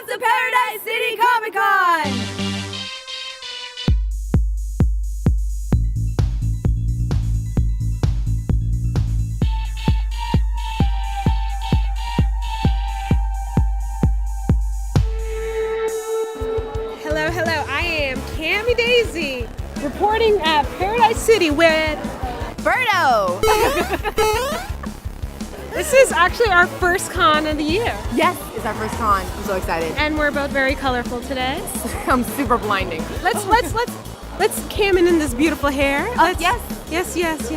to Paradise City Comic Con! Hello, I am Cammy Daisy, reporting at Paradise City with Birdo! This is actually our first con of the year. Yes, it's our first con. I'm so excited. And we're both very colorful today. I'm super blinding. Let's cam in this beautiful hair. Yes. Yes.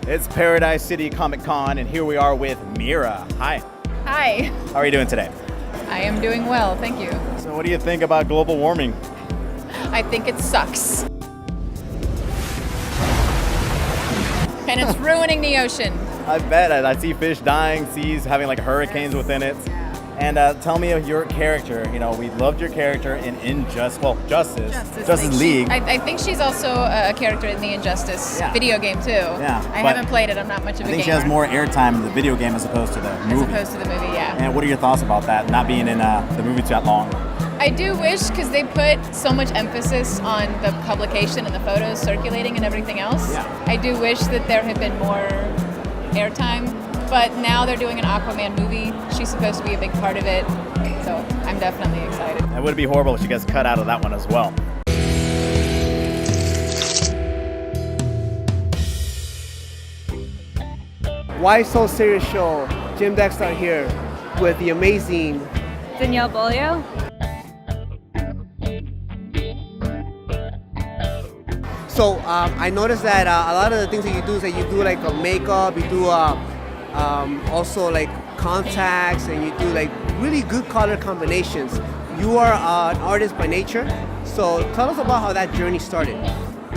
It's Paradise City Comic Con, and here we are with Mira. Hi. Hi. How are you doing today? I am doing well, thank you. So what do you think about global warming? I think it sucks. And it's ruining the ocean. I bet. I see fish dying, seas having like hurricanes within it. And tell me of your character. You know, we loved your character in Justice League. I think she's also a character in the Injustice video game too. Yeah. I haven't played it, I'm not much of a gamer. I think she has more airtime in the video game as opposed to the movie. As opposed to the movie, yeah. And what are your thoughts about that, not being in the movie that long? I do wish, because they put so much emphasis on the publication and the photos circulating and everything else. Yeah. I do wish that there had been more airtime. But now they're doing an Aquaman movie. She's supposed to be a big part of it. So I'm definitely excited. It would be horrible if she gets cut out of that one as well. Why So Serious Show? Jim Dexter here with the amazing Danielle Bolio. So I noticed that a lot of the things that you do is that you do like a makeup, you do also like contacts, and you do like really good color combinations. You are an artist by nature, so tell us about how that journey started.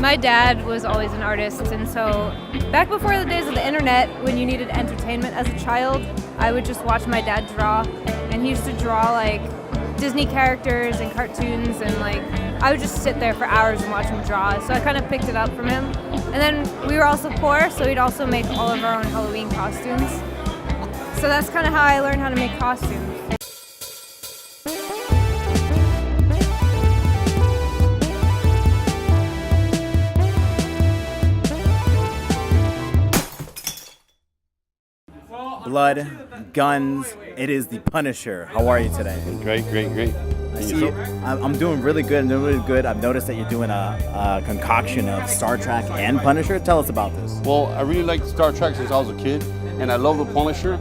My dad was always an artist, and so back before the days of the internet, when you needed entertainment as a child, I would just watch my dad draw, and he used to draw like Disney characters and cartoons, and like I would just sit there for hours and watch him draw. So I kind of picked it up from him. And then we were also poor, so we'd also make all of our own Halloween costumes. So that's kind of how I learned how to make costumes. Blood, guns, it is the Punisher. How are you today? Great. I'm doing really good. I've noticed that you're doing a concoction of Star Trek and Punisher. Tell us about this. Well, I really liked Star Trek since I was a kid, and I love the Punisher,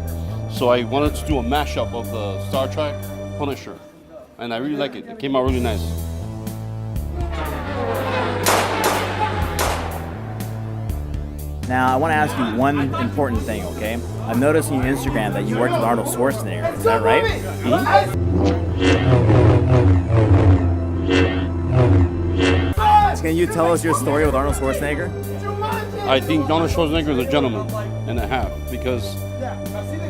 so I wanted to do a mashup of the Star Trek Punisher, and I really like it. It came out really nice. Now, I want to ask you one important thing, okay? I've noticed on your Instagram that you worked with Arnold Schwarzenegger. Is that right? Can you tell us your story with Arnold Schwarzenegger? I think Arnold Schwarzenegger is a gentleman and a half, because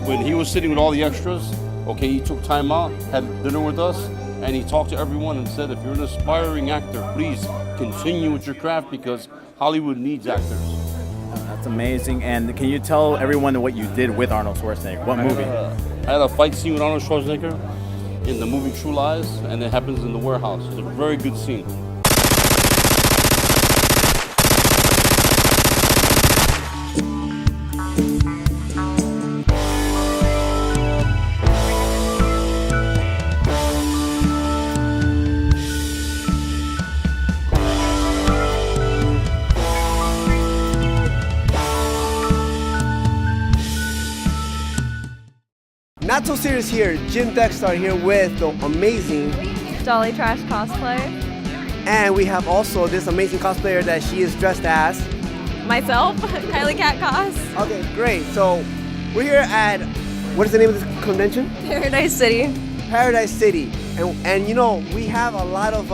when he was sitting with all the extras, okay, he took time out, had dinner with us, and he talked to everyone and said, if you're an aspiring actor, please continue with your craft because Hollywood needs actors. That's amazing. And can you tell everyone what you did with Arnold Schwarzenegger? What movie? I had a fight scene with Arnold Schwarzenegger in the movie True Lies, and it happens in the warehouse. It's a very good scene. Not So Serious here, Jim Dexter here with the amazing Dolly Trash Cosplay. And we have also this amazing cosplayer that she is dressed as. Myself, Kylie Cat Cos. Okay, great. So we're here at, what is the name of this convention? Paradise City. Paradise City. And you know, we have a lot of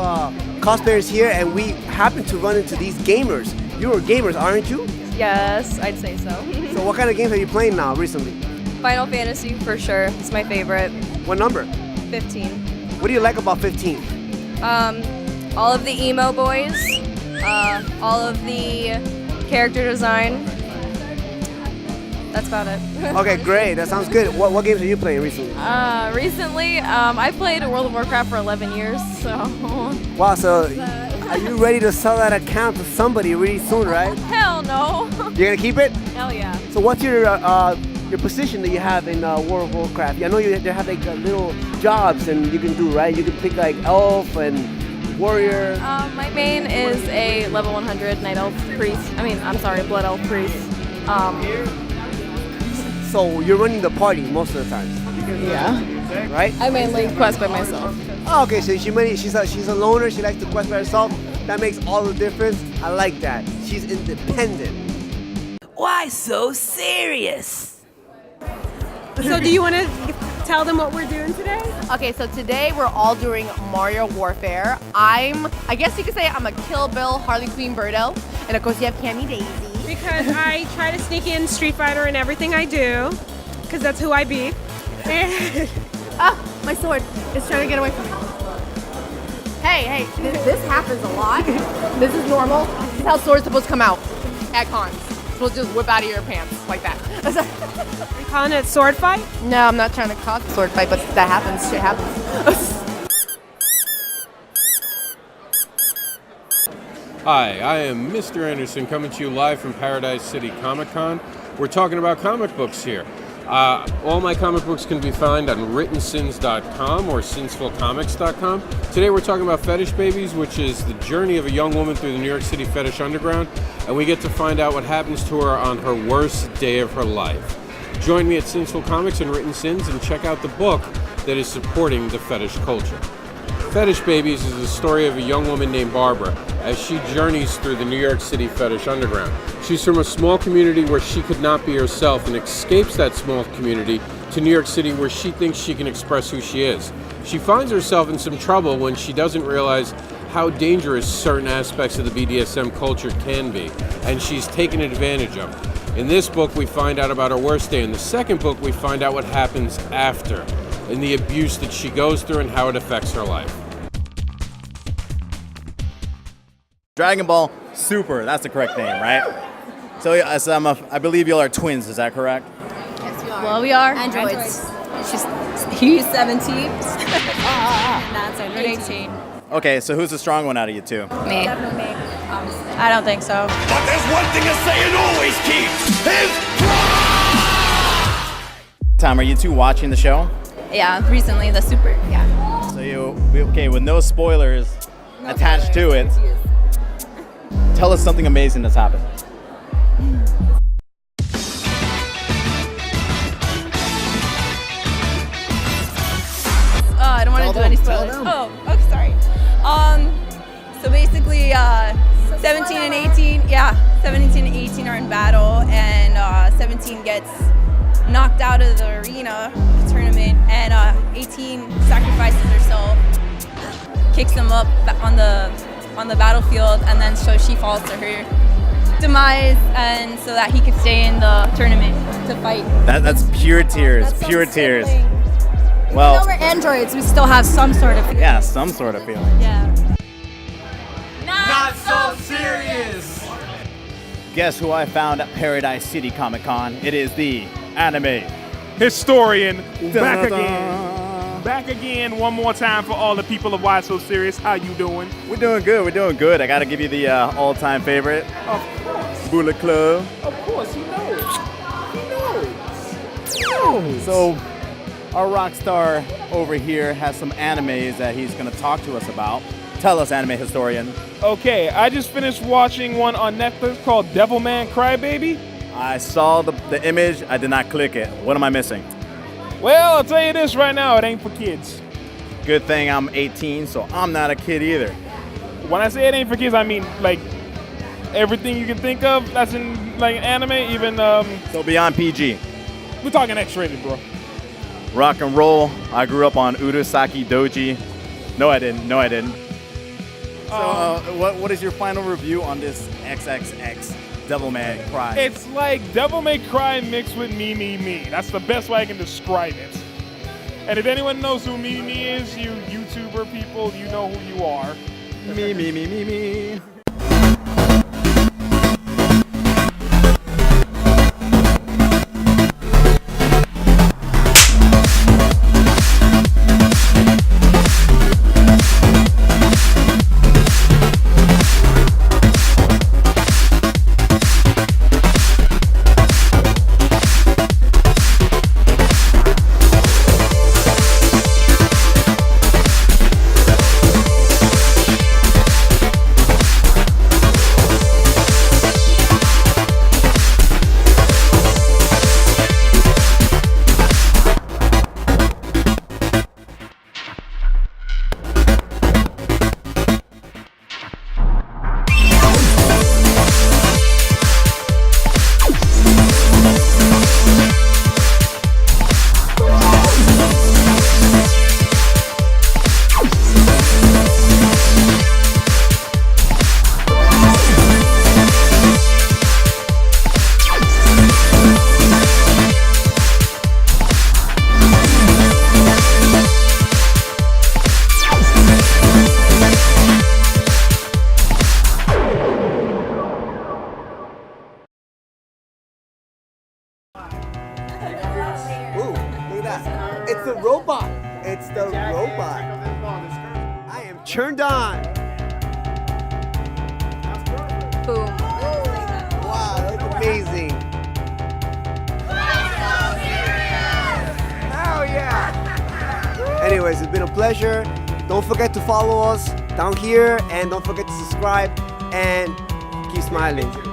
cosplayers here, and we happen to run into these gamers. You're gamers, aren't you? Yes, I'd say so. So what kind of games are you playing now recently? Final Fantasy, for sure. It's my favorite. What number? 15. What do you like about 15? All of the emo boys, all of the character design, That's about it. Okay, great. That sounds good. What games are you playing recently? Recently, I played World of Warcraft for 11 years, so. Wow, so are you ready to sell that account to somebody really soon, right? Hell no. You're gonna keep it? Hell yeah. So what's your position that you have in World of Warcraft? I know you have like little jobs and you can do, right? You can pick like elf and warrior. My main is a level 100 night elf priest. Blood elf priest. So you're running the party most of the time. Yeah. Right? I mainly quest by myself. Oh, okay, so she's a loner. She likes to quest by herself. That makes all the difference. I like that. She's independent. Why so serious? So do you want to tell them what we're doing today? Okay, so today we're all doing Mario Warfare. I guess you could say I'm a Kill Bill Harley Quinn Birdo, and of course you have Cammy Daisy. Because I try to sneak in Street Fighter in everything I do, because that's who I be. And My sword is trying to get away from me. Hey, this happens a lot. This is normal. This is how swords supposed to come out at cons. It's supposed to just whip out of your pants like that. you calling it sword fight? No, I'm not trying to cause a sword fight, but that happens. Shit happens. Hi, I am Mr. Anderson coming to you live from Paradise City Comic Con. We're talking about comic books here. All my comic books can be found on writtensins.com or sinsvillecomics.com. Today we're talking about Fetish Babies, which is the journey of a young woman through the New York City fetish underground, and we get to find out what happens to her on her worst day of her life. Join me at Sinsville Comics and Written Sins and check out the book that is supporting the fetish culture. Fetish Babies is the story of a young woman named Barbara as she journeys through the New York City fetish underground. She's from a small community where she could not be herself and escapes that small community to New York City where she thinks she can express who she is. She finds herself in some trouble when she doesn't realize how dangerous certain aspects of the BDSM culture can be, and she's taken advantage of. In this book, we find out about her worst day. In the second book, we find out what happens after and the abuse that she goes through and how it affects her life. Dragon Ball Super, that's the correct name, right? So I believe y'all are twins, is that correct? Yes, we are. Well, we are. Androids. He's 17. That's 18. Okay, so who's the strong one out of you two? Me. Definitely me. I don't think so. But there's one thing a Saiyan always keeps, his pride! Tom, are you two watching the show? Yeah, recently the Super. Yeah. So okay, with no spoilers attached to it, tell us something amazing that's happened. I don't want to do any spoilers. Oh, okay, sorry. So basically, 17 and 18, 17 and 18 are in battle, and 17 gets knocked out of the arena, the tournament, and 18 sacrifices herself, kicks him up on the battlefield, and then so she falls to her demise, and so that he could stay in the tournament to fight. That's pure tears, pure tears. Well, even though we're androids, we still have some sort of feeling. Yeah, some sort of feeling. Yeah. Not so serious! Guess who I found at Paradise City Comic Con? It is the anime historian, back Dun-dun-dun. again. Back again one more time for all the people of Why So Serious. How you doing? We're doing good. I gotta give you the all-time favorite. Of course. Bullet Club. Of course, he knows. So, our rock star over here has some animes that he's gonna talk to us about. Tell us, anime historian. Okay, I just finished watching one on Netflix called Devilman Crybaby. I saw the image, I did not click it. What am I missing? Well, I'll tell you this right now, it ain't for kids. Good thing I'm 18, so I'm not a kid either. When I say it ain't for kids, I mean like everything you can think of that's in like anime, even So beyond PG. we're talking X-rated, bro. Rock and roll. I grew up on Urusaki Doji. No, I didn't. So, what is your final review on this XXX Devilman Cry? It's like Devil May Cry mixed with Me, Me, Me. That's the best way I can describe it. And if anyone knows who Me, Me is, you YouTuber people, you know who you are. Me. It's the robot. It's the robot. I am turned on. Boom. Wow, that's amazing. Hell yeah. Anyways, it's been a pleasure. Don't forget to follow us down here and don't forget to subscribe and keep smiling.